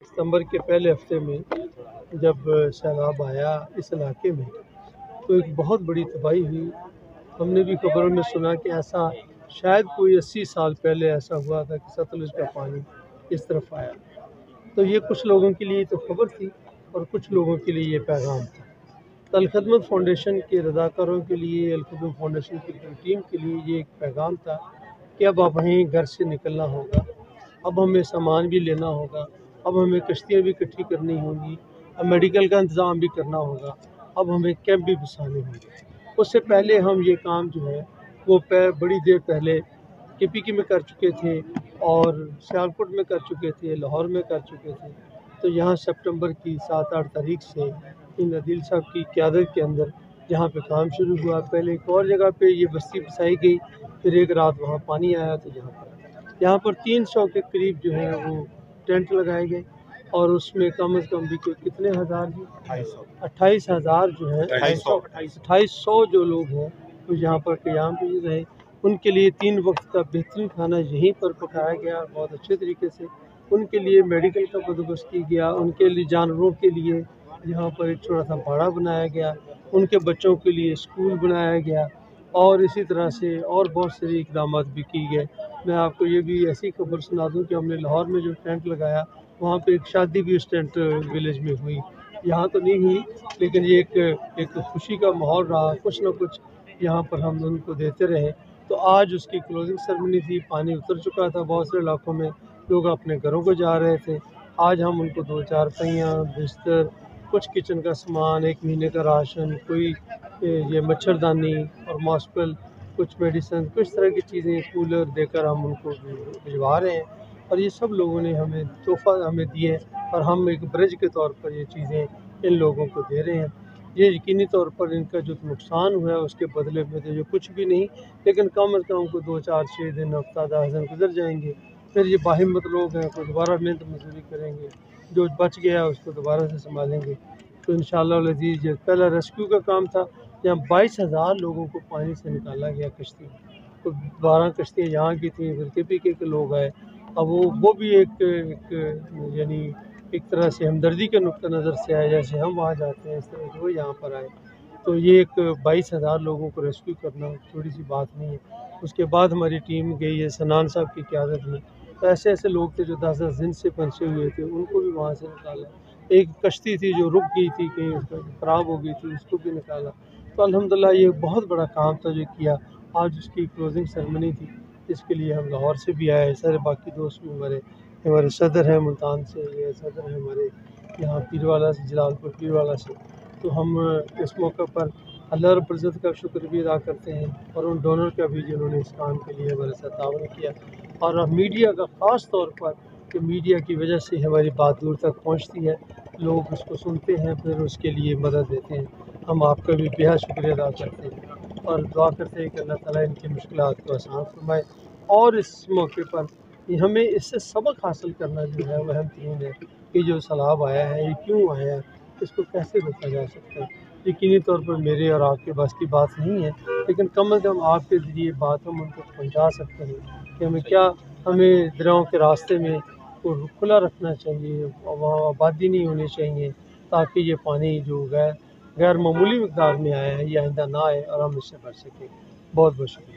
ستمبر کے پہلے ہفتے میں جب سیلاب آیا اس علاقے میں تو ایک بہت بڑی تباہی ہوئی۔ ہم نے بھی خبروں میں سنا کہ ایسا شاید کوئی 80 سال پہلے ایسا ہوا تھا کہ ستلج کا پانی اس طرف آیا۔ تو یہ کچھ لوگوں کے لیے تو خبر تھی اور کچھ لوگوں کے لیے یہ پیغام تھا۔ تو الخدمت فاؤنڈیشن کے رضاکاروں کے لیے، الخدمت فاؤنڈیشن کی ٹیم کے لیے یہ ایک پیغام تھا کہ اب ہمیں گھر سے نکلنا ہوگا، اب ہمیں سامان بھی لینا ہوگا، اب ہمیں کشتیاں بھی اکٹھی کرنی ہوں گی، اب میڈیکل کا انتظام بھی کرنا ہوگا، اب ہمیں کیمپ بھی بسانے ہوں گے۔ اس سے پہلے ہم یہ کام جو ہے وہ بڑی دیر پہلے KPK میں کر چکے تھے اور سیالکوٹ میں کر چکے تھے، لاہور میں کر چکے تھے۔ تو یہاں سپٹمبر کی 7-8 تاریخ سے ان عدیل صاحب کی قیادت کے اندر جہاں پہ کام شروع ہوا، پہلے ایک اور جگہ پہ یہ بستی بسائی گئی، پھر ایک رات وہاں پانی آیا تو یہاں پر 300 کے قریب جو ہے وہ ٹینٹ لگائے گئے اور اس میں کم از کم بھی کتنے ہزار جی 28,000 جو ہیں 2800 جو لوگ ہیں وہ یہاں پر قیام بھی رہے۔ ان کے لیے 3 وقت کا بہترین کھانا یہیں پر پکایا گیا بہت اچھے طریقے سے۔ ان کے لیے میڈیکل کا بندوبست کی گیا، ان کے لیے جانوروں کے لیے یہاں پر ایک چھوٹا سا باڑہ بنایا گیا، ان کے بچوں کے لیے اسکول بنایا گیا اور اسی طرح سے اور بہت سارے اقدامات بھی کی گئے۔ میں آپ کو یہ بھی ایسی خبر سنا دوں کہ ہم نے لاہور میں جو ٹینٹ لگایا وہاں پہ ایک شادی بھی اس ٹینٹ ویلیج میں ہوئی، یہاں تو نہیں ہوئی لیکن یہ ایک خوشی کا ماحول رہا، کچھ نہ کچھ یہاں پر ہم ان کو دیتے رہے۔ تو آج اس کی کلوزنگ سرمنی تھی، پانی اتر چکا تھا بہت سے علاقوں میں، لوگ اپنے گھروں کو جا رہے تھے۔ آج ہم ان کو 2 چارپائیاں، بستر، کچھ کچن کا سامان، 1 مہینے کا راشن، کوئی یہ مچھردانی اور ماسپل، کچھ میڈیسن، کچھ طرح کی چیزیں کولر دے کر ہم ان کو بھجوا رہے ہیں اور یہ سب لوگوں نے ہمیں تحفہ ہمیں دیے اور ہم ایک برج کے طور پر یہ چیزیں ان لوگوں کو دے رہے ہیں۔ یہ یقینی طور پر ان کا جو نقصان ہوا ہے اس کے بدلے میں تو جو کچھ بھی نہیں، لیکن کم از کم کو 2-4-6 دن، ہفتہ 10 دن گزر جائیں گے، پھر یہ باہمت لوگ ہیں کوئی دوبارہ محنت مزدوری کریں گے، جو بچ گیا اس کو دوبارہ سے سنبھالیں گے۔ تو انشاءاللہ العزیز یہ پہلا ریسکیو کا کام تھا جہاں 22,000 لوگوں کو پانی سے نکالا گیا کشتی، تو 12 کشتیاں یہاں کی تھیں، پھر KPK کے لوگ آئے۔ اب وہ بھی ایک یعنی ایک طرح سے ہمدردی کے نقطہ نظر سے آئے، جیسے ہم وہاں جاتے ہیں اس طرح سے وہ یہاں پر آئے۔ تو یہ ایک 22,000 لوگوں کو ریسکیو کرنا چھوٹی سی بات نہیں ہے۔ اس کے بعد ہماری ٹیم گئی ہے سنان صاحب کی قیادت میں، تو ایسے لوگ تھے جو 10 دن سے پھنسے ہوئے تھے، ان کو بھی وہاں سے نکالا۔ ایک کشتی تھی جو رک گئی تھی، کہیں اس کا خراب ہو گئی تھی، اس کو بھی نکالا۔ تو الحمدللہ یہ بہت بڑا کام تھا جو کیا۔ آج اس کی کلوزنگ سرمنی تھی، اس کے لیے ہم لاہور سے بھی آئے، سارے باقی دوست بھی ہمارے صدر ہیں ملتان سے، یہ صدر ہیں ہمارے یہاں پیروالا سے، جلال پور پیروالا سے۔ تو ہم اس موقع پر اللہ رب العزت کا شکر بھی ادا کرتے ہیں اور ان ڈونر کا بھی جنہوں نے اس کام کے لیے ہمارے ساتھ تعاون کیا، اور میڈیا کا خاص طور پر کہ میڈیا کی وجہ سے ہماری بات دور تک پہنچتی ہے، لوگ اس کو سنتے ہیں، پھر اس کے لیے مدد دیتے ہیں۔ ہم آپ کا بھی بہت شکریہ ادا کرتے ہیں اور دعا کرتے ہیں کہ اللہ تعالیٰ ان کی مشکلات کو آسان فرمائے۔ اور اس موقع پر ہمیں اس سے سبق حاصل کرنا جو ہے وہ اہم ترین ہے کہ جو سیلاب آیا ہے یہ کیوں آیا ہے، اس کو کیسے روکا جا سکتا ہے۔ یقینی طور پر میرے اور آپ کے بس کی بات نہیں ہے، لیکن کم از کم آپ کے ذریعے بات ہم ان کو پہنچا سکتے ہیں کہ ہمیں دریاؤں کے راستے میں کھلا رکھنا چاہیے، وہاں آبادی نہیں ہونی چاہیے تاکہ یہ پانی جو غیر معمولی مقدار میں آیا ہے یہ آئندہ نہ آئے اور ہم اس سے بچ سکیں۔ بہت بہت شکریہ۔